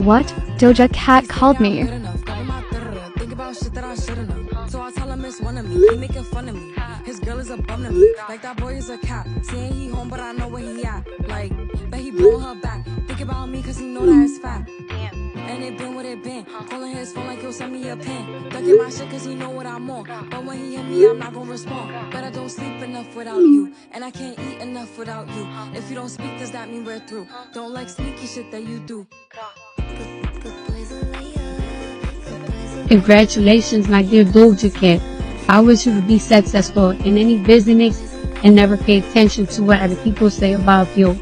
What? Doja Cat called me. So I tell him it's one of me. He making fun of me. His girl is a bum to me. Like that boy is a cat. Saying he home, but I know where he at. Like, but he blowing her back. Think about me, cause he know that it's fat. And it been what it been. Calling his phone like he'll send me a pin. Ducking my shit cause he know what I'm on. But when he hit me, I'm not gonna respond. But I don't sleep enough without you. And I can't eat enough without you. If you don't speak, does that mean we're through? Don't like sneaky shit that you do. Congratulations, my dear Doja Cat. I wish you would be successful in any business and never pay attention to what other people say about you.